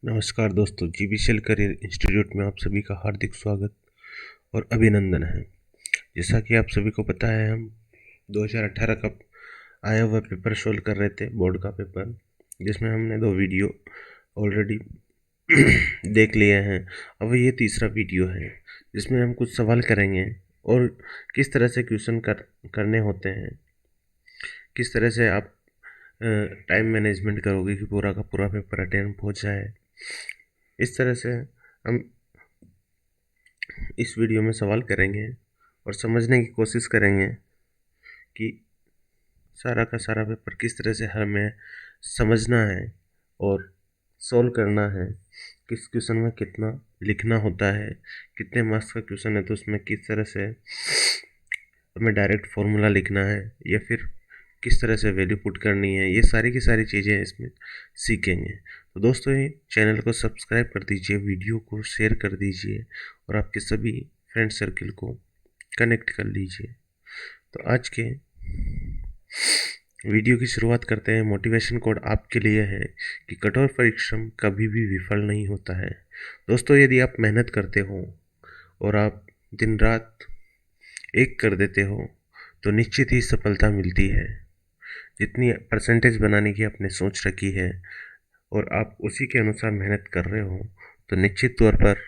नमस्कार दोस्तों, जीबीसीएल career institute में आप सभी का हार्दिक स्वागत और अभिनंदन है। जैसा कि आप सभी को पता है, हम 2018 का आया हुआ पेपर सोल्व कर रहे थे, बोर्ड का पेपर, जिसमें हमने 2 वीडियो ऑलरेडी देख लिए हैं। अब ये तीसरा वीडियो है जिसमें हम कुछ सवाल करेंगे और किस तरह से क्वेश्चन करने होते हैं, किस तरह से आप टाइम मैनेजमेंट करोगे कि पूरा का पूरा पेपर अटेम्प्ट हो जाए। इस तरह से हम इस वीडियो में सवाल करेंगे और समझने की कोशिश करेंगे कि सारा का सारा पेपर किस तरह से हमें समझना है और सॉल्व करना है, किस क्वेश्चन में कितना लिखना होता है, कितने मार्क्स का क्वेश्चन है तो उसमें किस तरह से हमें डायरेक्ट फॉर्मूला लिखना है या फिर किस तरह से वैल्यू पुट करनी है। ये सारी की सारी चीज़ें इसमें सीखेंगे। तो दोस्तों, ये चैनल को सब्सक्राइब कर दीजिए, वीडियो को शेयर कर दीजिए और आपके सभी फ्रेंड सर्किल को कनेक्ट कर लीजिए। तो आज के वीडियो की शुरुआत करते हैं। मोटिवेशन कोड आपके लिए है कि कठोर परिश्रम कभी भी विफल नहीं होता है। दोस्तों, यदि आप मेहनत करते हो और आप दिन रात एक कर देते हो तो निश्चित ही सफलता मिलती है। जितनी परसेंटेज बनाने की आपने सोच रखी है और आप उसी के अनुसार मेहनत कर रहे हो तो निश्चित तौर पर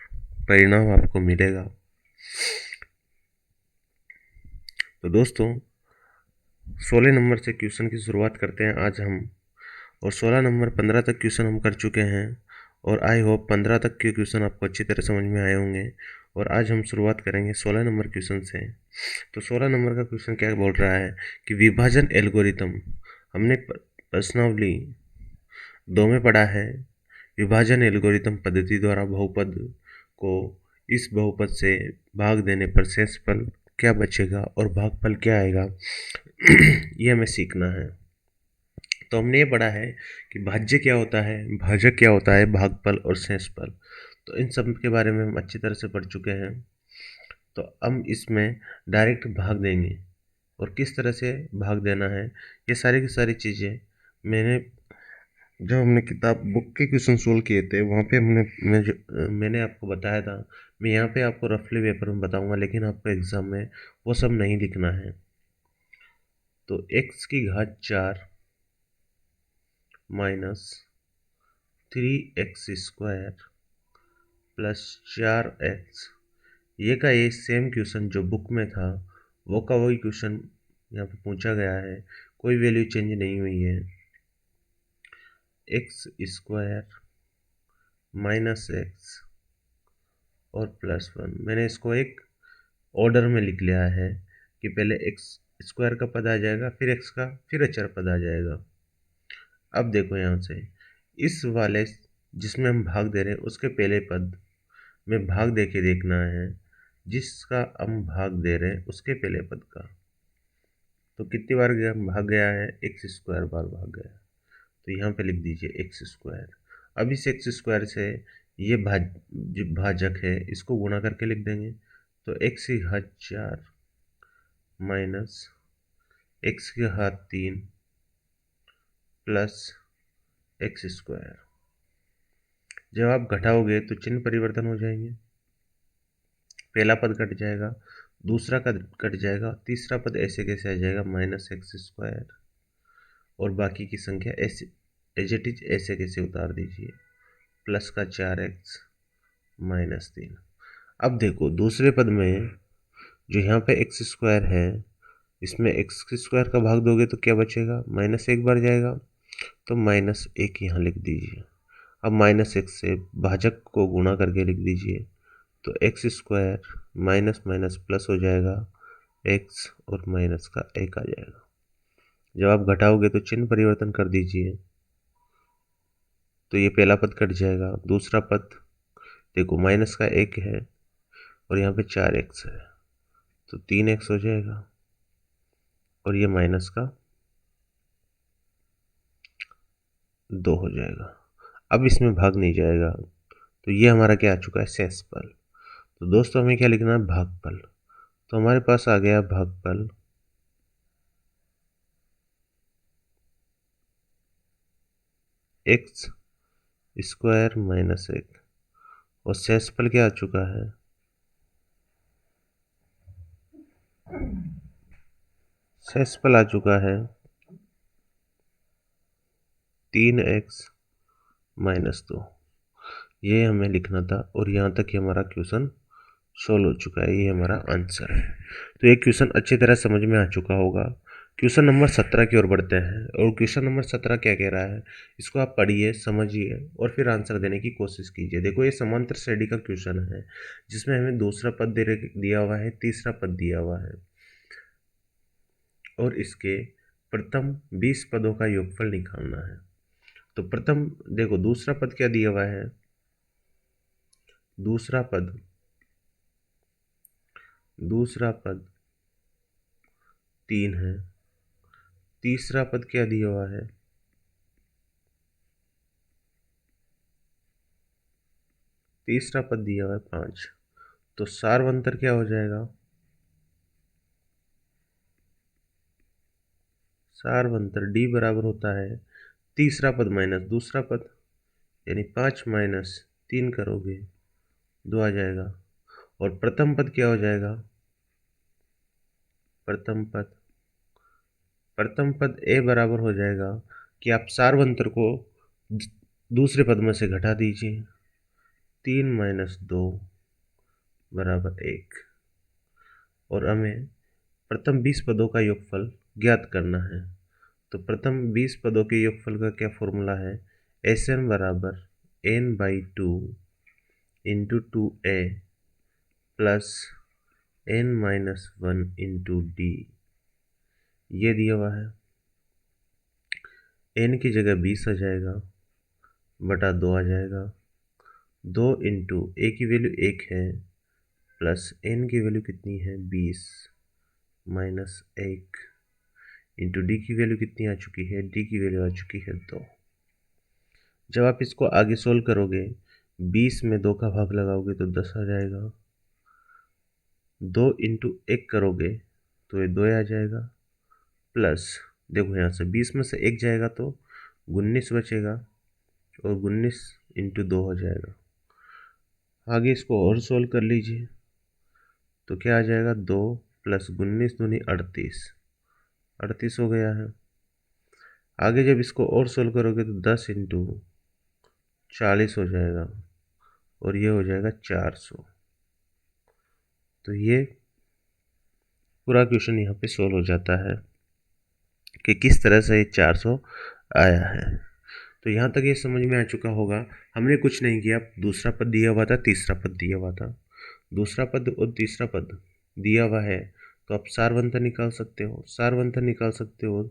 परिणाम आपको मिलेगा। तो दोस्तों, 16 नंबर से क्वेश्चन की शुरुआत करते हैं आज हम। और 16 नंबर 15 तक क्वेश्चन हम कर चुके हैं और आई होप 15 तक के क्वेश्चन आपको अच्छी तरह समझ में आए होंगे। और आज हम शुरुआत करेंगे 16 नंबर क्वेश्चन से। तो 16 नंबर का क्वेश्चन क्या बोल रहा है कि विभाजन एल्गोरिथम। हमने प्रश्नावली 2 में पढ़ा है, विभाजन एल्गोरिथम पद्धति द्वारा बहुपद को इस बहुपद से भाग देने पर शेषफल क्या बचेगा और भागफल क्या आएगा, ये हमें सीखना है। तो हमने ये पढ़ा है कि भाज्य क्या होता है, भाजक क्या होता है, भागफल और शेषफल। तो इन सब के बारे में हम अच्छी तरह से पढ़ चुके हैं। तो हम इसमें डायरेक्ट भाग देंगे और किस तरह से भाग देना है, ये सारी की सारी चीज़ें मैंने जब हमने किताब बुक के क्वेश्चन सोल्व किए थे वहाँ पे मैंने आपको बताया था। मैं यहाँ पे आपको रफली पेपर में बताऊंगा, लेकिन आपको एग्ज़ाम में वो सब नहीं लिखना है। तो x की घात 4 माइनस 3x² प्लस 4x, ये का ये सेम क्वेश्चन जो बुक में था वो का वही क्वेश्चन यहाँ पे पूछा गया है। कोई वैल्यू चेंज नहीं हुई है। x² माइनस x और +1, मैंने इसको एक ऑर्डर में लिख लिया है कि पहले x² का पद आ जाएगा, फिर x का, फिर अचर पद आ जाएगा। अब देखो यहाँ से इस वाले जिसमें हम भाग दे रहे हैं उसके पहले पद में भाग दे के देखना है, जिसका हम भाग दे रहे हैं उसके पहले पद का। तो कितनी बार भाग गया है, x² बार भाग गया। तो यहाँ पे लिख दीजिए x²। अब इस x² से ये जो भाजक है इसको गुणा करके लिख देंगे। तो x की घात 4 माइनस x की घात 3 प्लस x²। जब आप घटाओगे तो चिन्ह परिवर्तन हो जाएंगे, पहला पद कट जाएगा, दूसरा पद कट जाएगा, तीसरा पद ऐसे कैसे आ जाएगा -x², और बाकी की संख्या ऐसे एज इट इज ऐसे कैसे उतार दीजिए, प्लस का 4x -3। अब देखो दूसरे पद में जो यहाँ पे x² है, इसमें x² का भाग दोगे तो क्या बचेगा, -1 बार जाएगा, तो -1 यहाँ लिख दीजिए। अब -1 से भाजक को गुणा करके लिख दीजिए। तो x² माइनस माइनस प्लस हो जाएगा, x और माइनस का 1 आ जाएगा। जब आप घटाओगे तो चिन्ह परिवर्तन कर दीजिए, तो ये पहला पद कट जाएगा, दूसरा पद देखो माइनस का 1 है और यहाँ पे 4x है, तो 3x हो जाएगा और ये माइनस का 2 हो जाएगा। अब इसमें भाग नहीं जाएगा, तो ये हमारा क्या आ चुका है, शेषफल। तो दोस्तों हमें क्या लिखना है, भागफल। तो हमारे पास आ गया भागफल x स्क्वायर माइनस 1, और शेषफल क्या आ चुका है, शेषफल आ चुका है 3x माइनस 2। ये हमें लिखना था और यहाँ तक ही हमारा क्वेश्चन सोल्व हो चुका है। ये हमारा आंसर है। तो ये क्वेश्चन अच्छी तरह समझ में आ चुका होगा। क्वेश्चन नंबर 17 की ओर बढ़ते हैं, और क्वेश्चन नंबर 17 क्या कह रहा है, इसको आप पढ़िए, समझिए और फिर आंसर देने की कोशिश कीजिए। देखो, ये समांतर श्रेणी का क्वेश्चन है जिसमें हमें दूसरा पद दिया हुआ है, तीसरा पद दिया हुआ है, और इसके प्रथम 20 पदों का योगफल निकालना है। तो प्रथम देखो, दूसरा पद क्या दिया हुआ है, दूसरा पद 3 है। तीसरा पद क्या दिया हुआ है, तीसरा पद दिया हुआ है 5। तो सार्वंतर क्या हो जाएगा, सार्वंतर डी बराबर होता है तीसरा पद माइनस दूसरा पद, यानी 5 माइनस 3 करोगे 2 आ जाएगा। और प्रथम पद क्या हो जाएगा, प्रथम पद ए बराबर हो जाएगा कि आप सार्वंतर को दूसरे पद में से घटा दीजिए, 3 माइनस 2 बराबर 1। और हमें प्रथम 20 पदों का योगफल ज्ञात करना है। तो प्रथम 20 पदों के योगफल का क्या फॉर्मूला है, Sn बराबर n/2 into 2a plus n-1 into D. ये दिया हुआ है, n की जगह 20 आ जाएगा बटा 2 आ जाएगा। 2 इंटू ए की वैल्यू 1 है, प्लस n की वैल्यू कितनी है 20 माइनस 1 इंटू डी की वैल्यू कितनी आ चुकी है, डी की वैल्यू आ चुकी है 2। जब आप इसको आगे सोल्व करोगे, 20 में 2 का भाग लगाओगे तो 10 आ जाएगा। 2 इंटू 1 करोगे तो ये 2 आ जाएगा, प्लस देखो यहाँ से 20 में से 1 जाएगा तो 19 बचेगा, और 19 इंटू 2 हो जाएगा। आगे इसको और सोल्व कर लीजिए तो क्या आ जाएगा, 2 प्लस 19 दूनी 38 हो गया है। आगे जब इसको और सोल्व करोगे तो 10 इंटू 40 हो जाएगा, और ये हो जाएगा 400। तो ये पूरा क्वेश्चन यहाँ पे सोल्व हो जाता है कि किस तरह से ये 400 आया है। तो यहाँ तक ये समझ में आ चुका होगा। हमने कुछ नहीं किया, दूसरा पद दिया हुआ था, तीसरा पद दिया हुआ था, दूसरा पद और तीसरा पद दिया हुआ है, तो आप सारवंतर निकाल सकते हो। सारवंतर निकाल सकते हो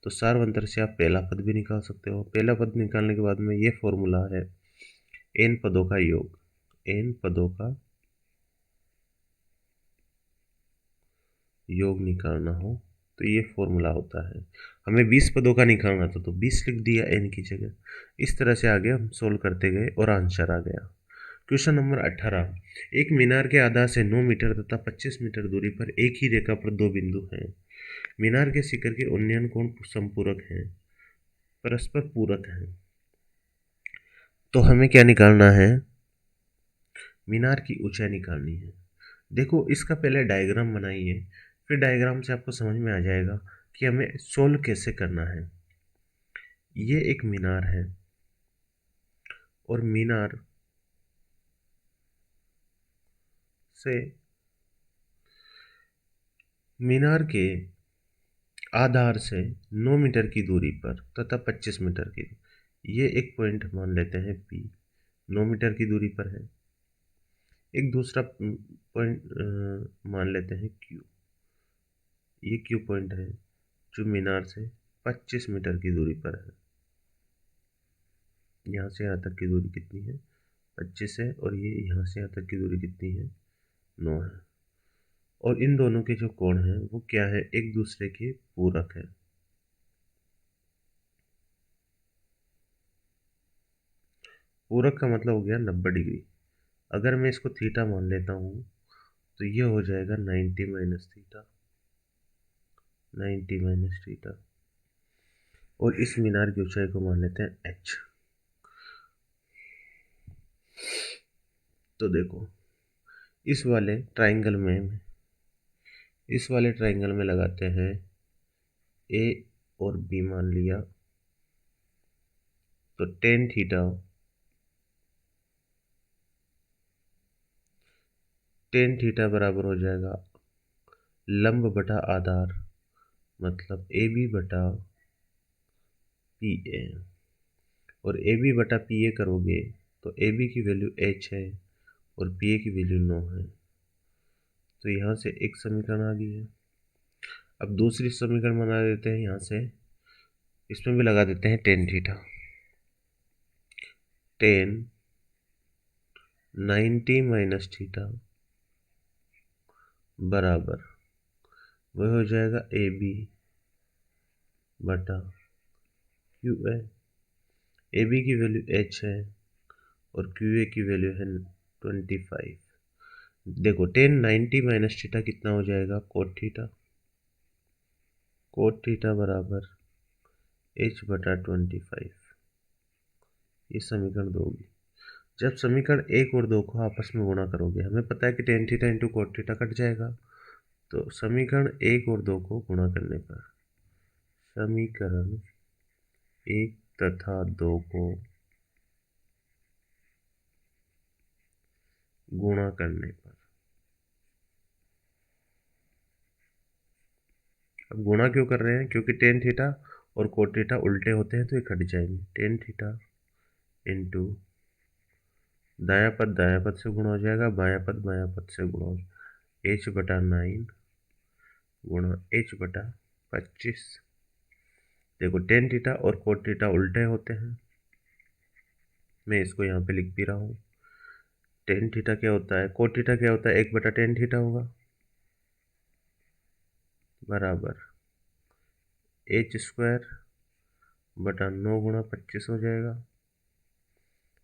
तो सारवंतर से आप पहला पद भी निकाल सकते हो। पहला पद निकालने के बाद में ये फॉर्मूला है n पदों का योग, n पदों का योग निकालना हो तो ये फॉर्मूला होता है। हमें 20 पदों का निकालना था तो 20 लिख दिया n की जगह। इस तरह से आगे हम सोल्व करते गए और आंसर आ गया। क्वेश्चन नंबर 18, एक मीनार के आधार से 9 मीटर तथा 25 मीटर दूरी पर एक ही रेखा पर दो बिंदु हैं। मीनार के शिखर के उन्नयन कोण संपूरक हैं, परस्पर पूरक हैं। तो हमें क्या निकालना है, मीनार की ऊंचाई निकालनी है। देखो, इसका पहले डायग्राम बनाइए, फिर डायग्राम से आपको समझ में आ जाएगा कि हमें सोल्व कैसे करना है। ये एक मीनार है, और मीनार से मीनार के आधार से 9 मीटर की दूरी पर तथा 25 मीटर की, ये एक पॉइंट मान लेते हैं P, 9 मीटर की दूरी पर है। एक दूसरा पॉइंट मान लेते हैं Q, ये Q पॉइंट है जो मीनार से 25 मीटर की दूरी पर है। यहाँ से यहाँ तक की दूरी कितनी है, 25 है, और ये यहाँ से यहाँ तक की दूरी कितनी है, 9 है। और इन दोनों के जो कोण हैं वो क्या है, एक दूसरे के पूरक है। पूरक का मतलब हो गया 90 डिग्री। अगर मैं इसको थीटा मान लेता हूँ तो ये हो जाएगा 90 माइनस थीटा, 90 माइनस थीटा। और इस मीनार की ऊंचाई को मान लेते हैं h। तो देखो इस वाले ट्राइंगल में लगाते हैं ए और बी मान लिया, तो टेन थीटा बराबर हो जाएगा लंब बटा आधार, मतलब ए बी बटा पी ए। और ए बी बटा पी ए करोगे तो ए बी की वैल्यू h है और पी ए की वैल्यू 9 है। तो यहाँ से एक समीकरण आ गई है। अब दूसरी समीकरण बना देते हैं, यहाँ से इसमें भी लगा देते हैं tan theta. Ten 90 minus theta बराबर वह हो जाएगा ए बी बटा क्यू ए। ए बी की वैल्यू h है और क्यू ए की वैल्यू है 25। देखो टेन 90 माइनस थीटा कितना हो जाएगा, कोट थीटा बराबर h बटा 25। ये समीकरण 2 होगी। जब समीकरण 1 और 2 को आपस में गुणा करोगे, हमें पता है कि tan theta into cot theta cut जाएगा, तो समीकरण 1 और 2 को गुणा करने पर समीकरण 1 तथा 2 को गुणा करने पर, अब गुणा क्यों कर रहे हैं, क्योंकि टेन थीटा और कोट थीटा उल्टे होते हैं तो ये कट जाएंगे। टेन थीटा इंटू दायां पद से गुणा हो जाएगा, बायां पद से गुणा हो जाएगा, h बटा 9 गुणा h बटा 25। देखो टेन थीटा और कोट थीटा उल्टे होते हैं, मैं इसको यहाँ पे लिख भी रहा हूँ। टेन थीटा क्या होता है, कोट थीटा क्या होता है, 1 बटा टेन थीटा होगा बराबर h स्क्वायर बटा 9 गुणा 25 हो जाएगा।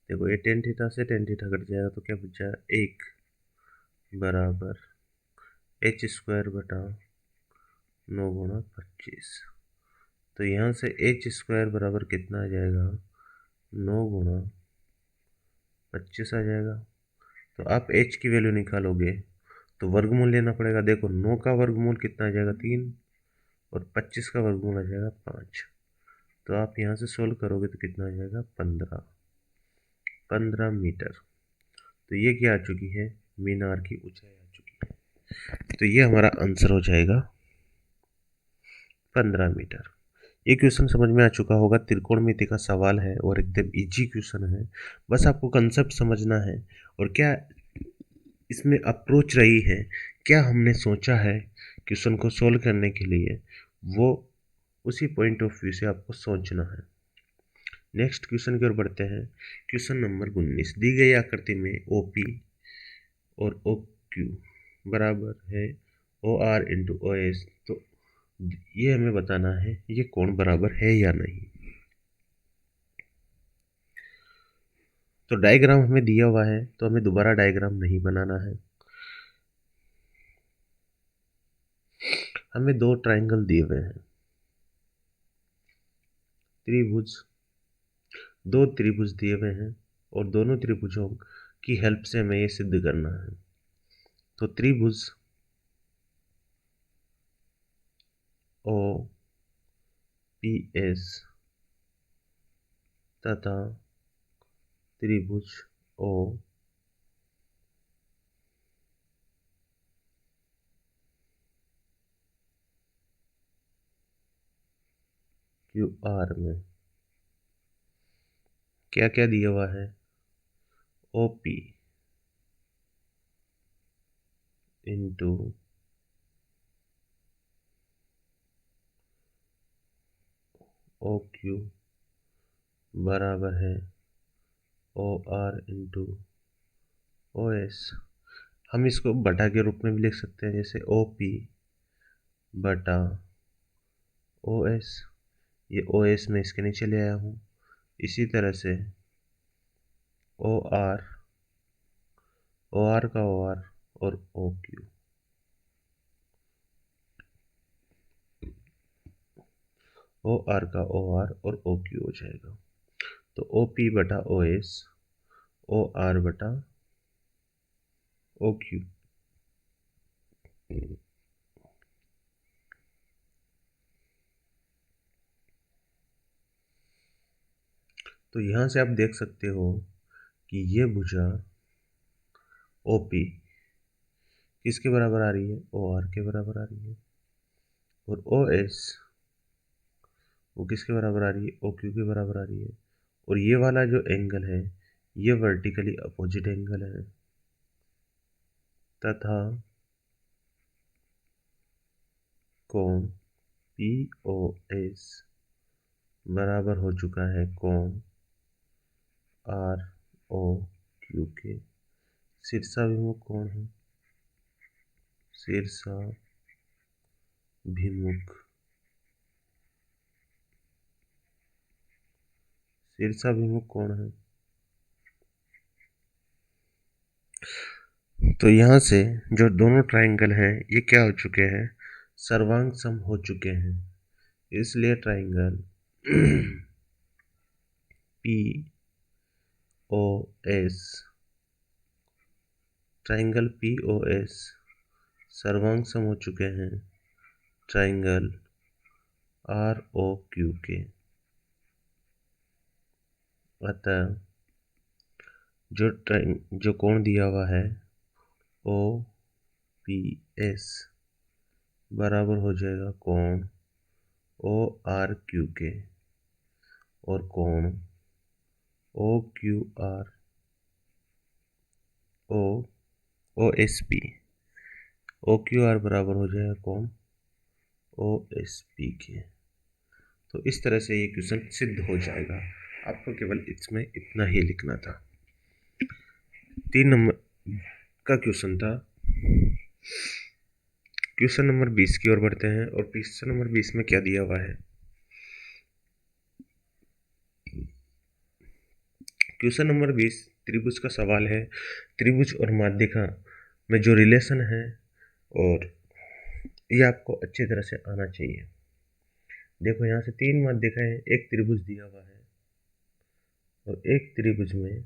देखो ये टेन थीटा से टेन थीटा कट जाएगा तो क्या बचा, 1 बराबर h स्क्वायर बटा 9 गुणा 25। तो यहाँ से h स्क्वायर बराबर कितना आ जाएगा, 9 गुणा 25 आ जाएगा। तो आप h की वैल्यू निकालोगे तो वर्गमूल लेना पड़ेगा। देखो 9 का वर्गमूल कितना आ जाएगा, 3, और 25 का वर्गमूल आ जाएगा 5। तो आप यहाँ से सोल्व करोगे तो कितना आ जाएगा, 15 मीटर। तो ये क्या आ चुकी है, मीनार की ऊंचाई आ चुकी है। तो ये हमारा आंसर हो जाएगा 15 मीटर। ये क्वेश्चन समझ में आ चुका होगा, त्रिकोणमिति का सवाल है और एकदम इजी क्वेश्चन है। बस आपको कंसेप्ट समझना है और क्या इसमें अप्रोच रही है, क्या हमने सोचा है क्वेश्चन को सोल्व करने के लिए, वो उसी पॉइंट ऑफ व्यू से आपको सोचना है। नेक्स्ट क्वेश्चन की ओर बढ़ते हैं। क्वेश्चन नंबर 19, दी गई आकृति में OP और OQ बराबर है OR इंटू OS। तो ये हमें बताना है ये कोण बराबर है या नहीं। तो डायग्राम हमें दिया हुआ है तो हमें दोबारा डायग्राम नहीं बनाना है। हमें दो ट्रायंगल दिए हुए हैं, दो त्रिभुज दिए हुए हैं और दोनों त्रिभुजों की हेल्प से हमें ये सिद्ध करना है। तो त्रिभुज OPS तथा त्रिभुज OQR में क्या क्या दिया हुआ है, OP इंटू OQ बराबर है OR इंटू OS। हम इसको बटा के रूप में भी लिख सकते हैं, जैसे OP बटा OS। ये OS में इसके नीचे ले आया हूँ। इसी तरह से OR का OR और OQ, OR का OR और OQ हो जाएगा। तो OP बटा OS, OR बटा ओ क्यू। तो यहाँ से आप देख सकते हो कि ये भुजा ओ पी किसके बराबर आ रही है, ओ आर के बराबर आ रही है, और ओ एस वो किसके बराबर आ रही है, ओ क्यू के बराबर आ रही है। और ये वाला जो एंगल है ये वर्टिकली अपोजिट एंगल है, तथा कोण पी ओ एस बराबर हो चुका है कोण आर ओ क्यू के। शीर्षाभिमुख कोण है, शीर्षाभिमुख शीर्षाभिमुख कोण है। तो यहाँ से जो दोनों ट्राइंगल हैं ये क्या हो चुके हैं, सर्वांग सम हो चुके हैं। इसलिए triangle P O S triangle P O S सर्वांग सम हो चुके हैं ट्राइंगल आर ओ क्यू के। अतः जो कोण दिया हुआ है ओ पी एस बराबर हो जाएगा कोण ओ आर क्यू के, और कोण O Q R O O S P O Q R बराबर हो जाएगा कोण ओ एस पी के। तो इस तरह से ये क्वेश्चन सिद्ध हो जाएगा। आपको केवल इसमें इतना ही लिखना था। 3 नंबर का क्वेश्चन था। क्वेश्चन नंबर 20 की ओर बढ़ते हैं, और क्वेश्चन नंबर 20 में क्या दिया हुआ है। क्वेश्चन नंबर 20 त्रिभुज का सवाल है। त्रिभुज और माध्यिका में जो रिलेशन है, और ये आपको अच्छी तरह से आना चाहिए। देखो यहाँ से 3 माध्यिकाएं हैं, एक त्रिभुज दिया हुआ है, और एक त्रिभुज में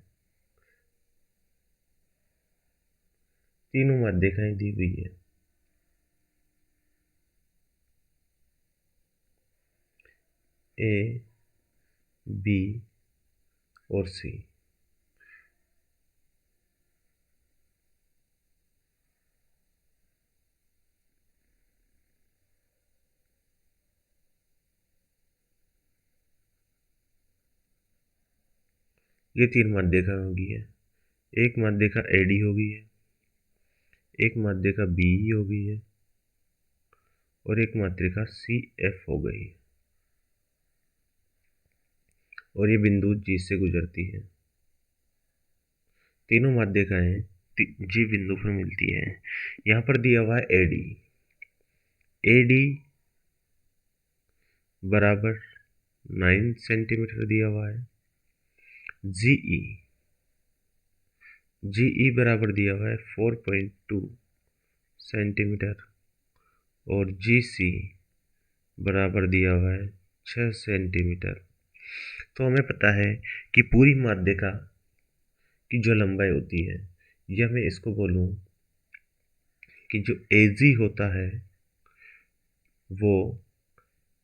तीनों माध्यिकाएं दी हुई है। ए, बी और सी। ये 3 माध्यिका होगी है। एक माध्यिका एडी हो गई है, एक माध्यिका बी हो गई है, और एक माध्यिका सी एफ हो गई है। और ये बिंदु जी से गुजरती है। तीनों माध्यिकाएं जी बिंदु पर मिलती है। यहाँ पर दिया हुआ है एडी। एडी बराबर 9 सेंटीमीटर दिया हुआ है। जीई जीई बराबर दिया हुआ है 4.2 सेंटीमीटर, और जीसी बराबर दिया हुआ है 6 सेंटीमीटर। तो हमें पता है कि पूरी माध्यिका की जो लंबाई होती है, यह मैं इसको बोलूं कि जो एजी होता है वो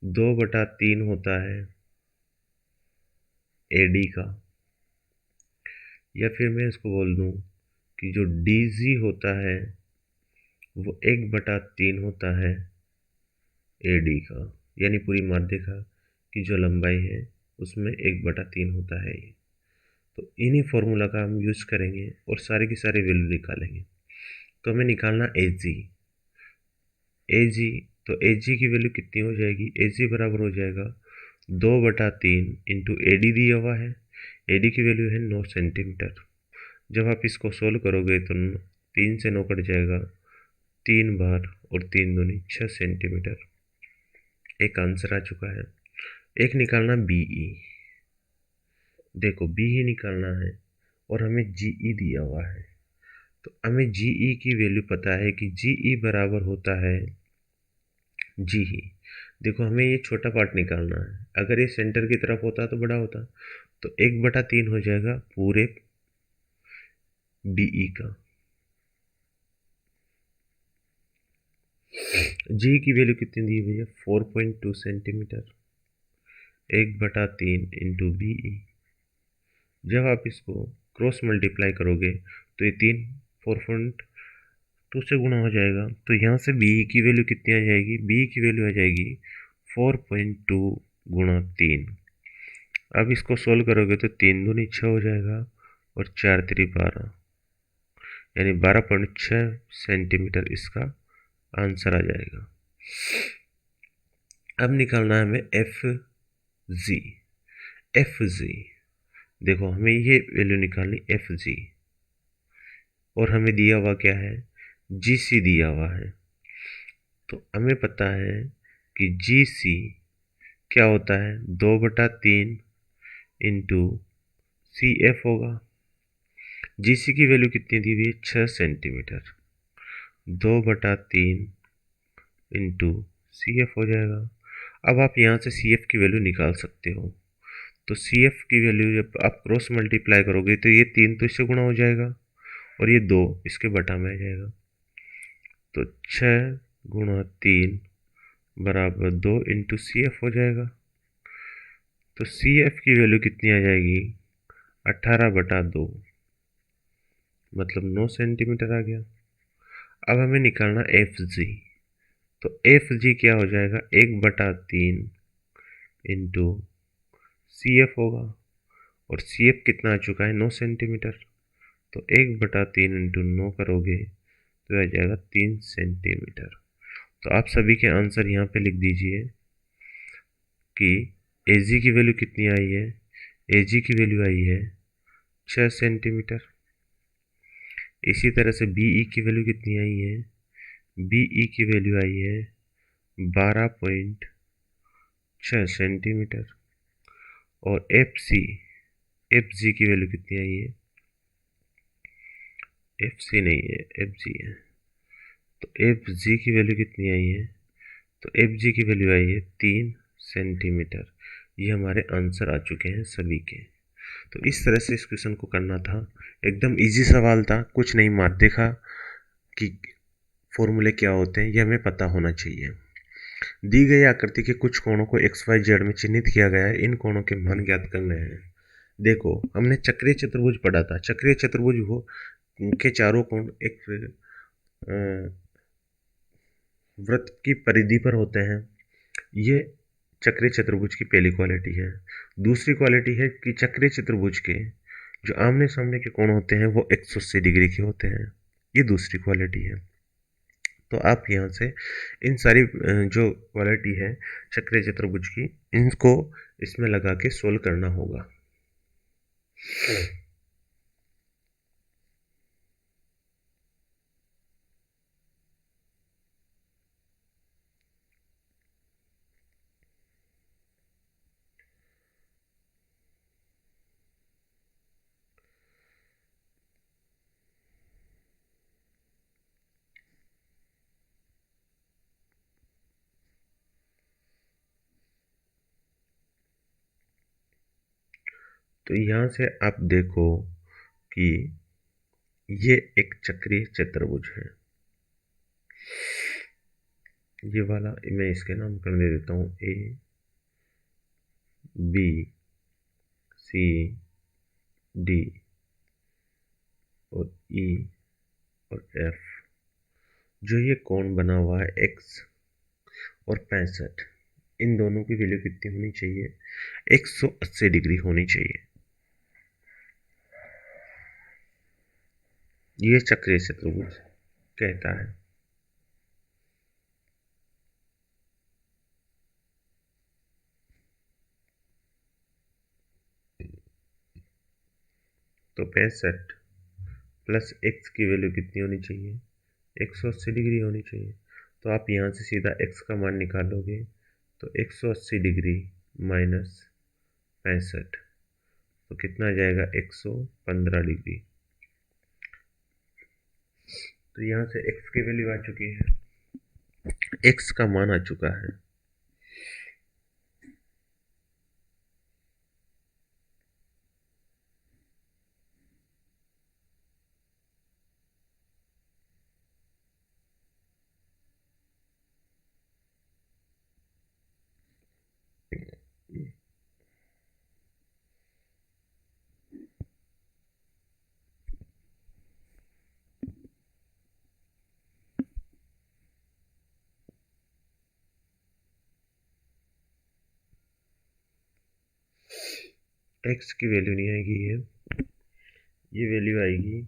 2/3 होता है एडी का, या फिर मैं इसको बोल दूं कि जो डीजी होता है वो 1/3 होता है एडी का, यानी पूरी माध्यिका की जो लंबाई है उसमें 1/3 होता है ये। तो इन्हीं फॉर्मूला का हम यूज करेंगे और सारे की सारी वैल्यू निकालेंगे। तो हमें निकालना एजी। एजी तो एजी की वैल्यू कितनी हो जाएगी, एजी बराबर हो जाएगा 2/3 इंटू एडी दिया हुआ है। एडी की वैल्यू है 9 सेंटीमीटर। जब आप इसको सोल्व करोगे तो 3 से 9 कट जाएगा, 3 बार, और 3 दूनी 6 सेंटीमीटर। एक आंसर आ चुका है। एक निकालना बीई। देखो बी ही निकालना है, और हमें जीई दिया हुआ है। तो हमें जीई की वैल्यू पता है कि जीई बराबर होता है जी ही। देखो हमें ये छोटा पार्ट निकालना है। अगर ये सेंटर की तरफ होता तो बड़ा होता, तो 1/3 हो जाएगा पूरे बीई का। जी की वैल्यू कितनी दी हुई है 4.2 सेंटीमीटर, 1/3 इंटू बी ई। जब आप इसको क्रॉस मल्टीप्लाई करोगे तो ये 4.2 से गुणा हो जाएगा, तो यहाँ से बी की वैल्यू कितनी आ जाएगी, बी की वैल्यू आ जाएगी 4.2 गुणा 3। अब इसको सोल्व करोगे तो 3 दूनी 6 हो जाएगा और 4 3 12, यानी 12.6 सेंटीमीटर इसका आंसर आ जाएगा। अब निकालना है हमें एफ जी। एफ जी देखो, हमें ये वैल्यू निकालनी एफ जी, और हमें दिया हुआ क्या है, जी सी दिया हुआ है। तो हमें पता है कि जी सी क्या होता है, 2/3 इंटू सी एफ होगा। जी सी की वैल्यू कितनी दी हुई है, 6 सेंटीमीटर, 2/3 इंटू सी एफ हो जाएगा। अब आप यहाँ से सी एफ की वैल्यू निकाल सकते हो। तो सी एफ की वैल्यू जब आप क्रॉस मल्टीप्लाई करोगे तो ये 3 तो इससे गुणा हो जाएगा और ये 2 इसके बटा में आ जाएगा। तो 6 × 3 बराबर 2 इंटू सी एफ हो जाएगा। तो सी एफ की वैल्यू कितनी आ जाएगी, 18/2, मतलब 9 सेंटीमीटर आ गया। अब हमें निकालना एफ जी। तो एफ जी क्या हो जाएगा, 1/3 इंटू सी एफ होगा, और सी एफ कितना आ चुका है, 9 सेंटीमीटर। तो 1/3 इंटू 9 करोगे तो आ जाएगा 3 सेंटीमीटर। तो आप सभी के आंसर यहाँ पे लिख दीजिए कि ए जी की वैल्यू कितनी आई है, ए जी की वैल्यू आई है 6 सेंटीमीटर। इसी तरह से बी ई की वैल्यू कितनी आई है, बी ई की वैल्यू आई है 12.6 सेंटीमीटर। और एफ जी की वैल्यू कितनी आई है, एफ सी नहीं है, एफ जी है। तो एफ जी की वैल्यू कितनी आई है, तो एफ जी की वैल्यू आई है 3 सेंटीमीटर। ये हमारे आंसर आ चुके हैं सभी के। तो इस तरह से इस क्वेश्चन को करना था। एकदम इजी सवाल था, कुछ नहीं मार देखा कि फॉर्मूले क्या होते हैं, ये हमें पता होना चाहिए। दी गई आकृति के कुछ कोणों को एक्स वाई जेड में चिन्हित किया गया है, इन कोणों के मान ज्ञात करने हैं। देखो, हमने चक्रीय चतुर्भुज पढ़ा था। चक्रीय चतुर्भुज वो के चारों कोण एक वृत्त की परिधि पर होते हैं। ये चक्रीय चतुर्भुज की पहली क्वालिटी है। दूसरी क्वालिटी है कि चक्रीय चतुर्भुज के जो आमने सामने के कोण होते हैं वो 180 डिग्री के होते हैं। ये दूसरी क्वालिटी है। तो आप यहाँ से इन सारी जो क्वालिटी है चक्रीय चतुर्भुज की, इनको इसमें लगा के सोल्व करना होगा। तो यहाँ से आप देखो कि ये एक चक्रीय चतुर्भुज है। ये वाला मैं इसके नामकरण दे देता हूँ, ए बी सी डी और ई और एफ। जो ये कोण बना हुआ है एक्स और 65, इन दोनों की वैल्यू कितनी होनी चाहिए, 180 डिग्री होनी चाहिए। ये चक्रीय चतुर्भुज कहता है। तो 65 प्लस एक्स की वैल्यू कितनी होनी चाहिए, 180 डिग्री होनी चाहिए। तो आप यहाँ से सीधा एक्स का मान निकालोगे तो 180 डिग्री माइनस 65, तो कितना आ जाएगा, 115 डिग्री। तो यहाँ से एक्स की वैल्यू आ चुकी है, एक्स का मान आ चुका है। एक्स की वैल्यू नहीं आएगी, ये वैल्यू आएगी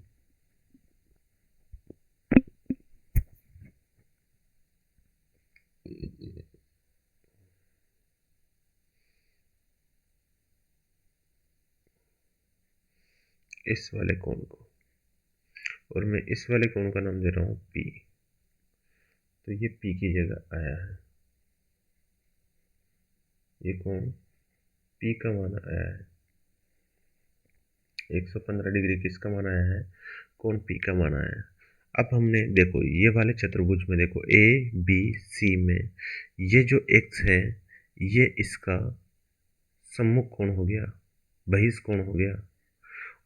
इस वाले कोण को, और मैं इस वाले कोण का नाम दे रहा हूँ पी। तो ये पी की जगह आया है, ये कोण पी का मान आया है। 115 डिग्री किसका मान आया है? कोण पी का मान आया है। अब हमने देखो ये वाले चतुर्भुज में देखो ए बी सी में ये जो एक्स है ये इसका सम्मुख कोण हो गया, बहिष कोण हो गया,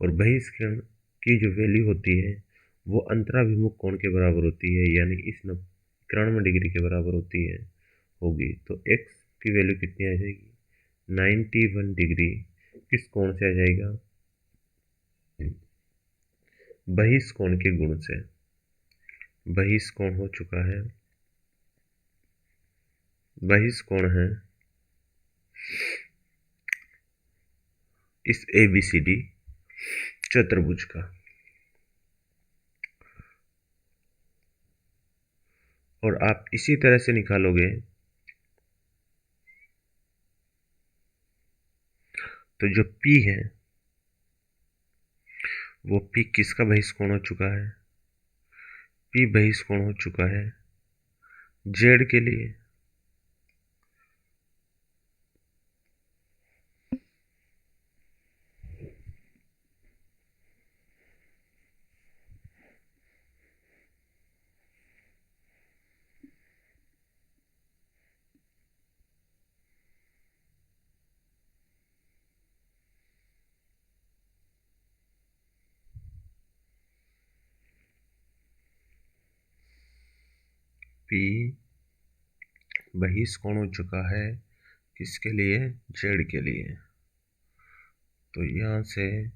और बहिष कोण की जो वैल्यू होती है वो अंतराभिमुख कोण के बराबर होती है, यानी इस 93 डिग्री के बराबर होती है होगी। तो एक्स की वैल्यू कितनी आ जाएगी? 91 डिग्री किस कोण से आ जाएगा? बहिष कोण के गुण से। बहिष कोण हो चुका है, बहिष कोण है इस ABCD चतुर्भुज का, और आप इसी तरह से निकालोगे तो जो P है वो P किसका बहिष कोण हो चुका है? P बहिष कोण हो चुका है Z के लिए। P बहिष कोण हो चुका है किसके लिए? Z के लिए। तो यहाँ से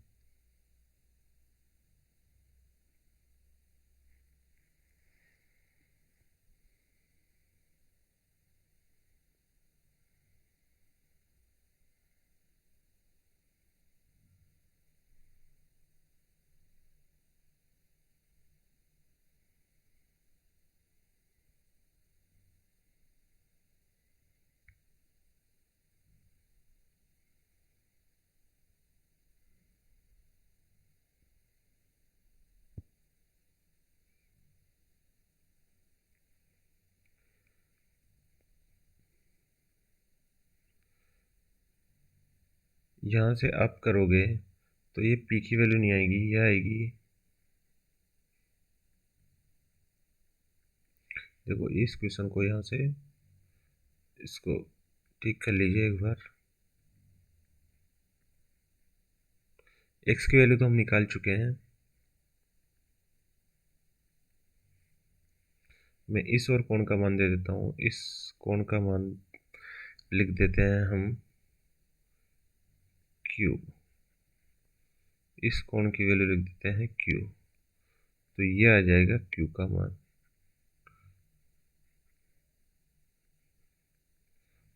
यहाँ से आप करोगे तो ये P की वैल्यू नहीं आएगी, ये आएगी, देखो इस क्वेश्चन को यहाँ से इसको ठीक कर लीजिए एक बार। x की वैल्यू तो हम निकाल चुके हैं, मैं इस और कोण का मान दे देता हूँ, इस कोण का मान लिख देते हैं हम Q, इस कोण की वैल्यू लिख देते हैं Q। तो ये आ जाएगा Q का मान,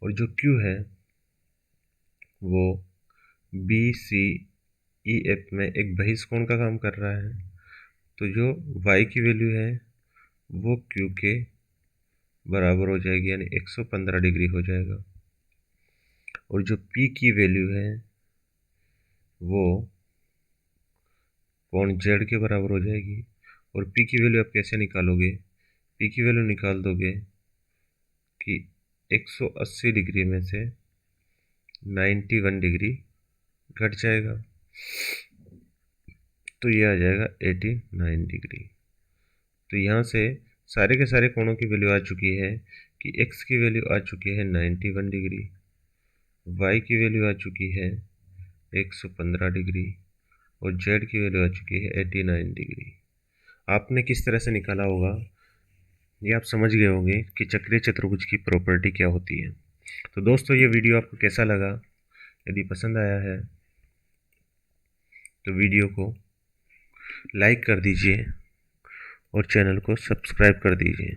और जो Q है वो BCEF में एक बहिष कोण का काम कर रहा है। तो जो y की वैल्यू है वो Q के बराबर हो जाएगी, यानी 115 डिग्री हो जाएगा। और जो P की वैल्यू है वो कोण Z के बराबर हो जाएगी। और P की वैल्यू आप कैसे निकालोगे? P की वैल्यू निकाल दोगे कि 180 डिग्री में से 91 डिग्री घट जाएगा, तो ये आ जाएगा 89 डिग्री। तो यहाँ से सारे के सारे कोणों की वैल्यू आ चुकी है कि x की वैल्यू आ चुकी है 91 डिग्री, y की वैल्यू आ चुकी है 115 डिग्री, और z की वैल्यू आ चुकी है 89 डिग्री। आपने किस तरह से निकाला होगा ये आप समझ गए होंगे कि चक्रीय चतुर्भुज की प्रॉपर्टी क्या होती है। तो दोस्तों ये वीडियो आपको कैसा लगा? यदि पसंद आया है तो वीडियो को लाइक कर दीजिए और चैनल को सब्सक्राइब कर दीजिए।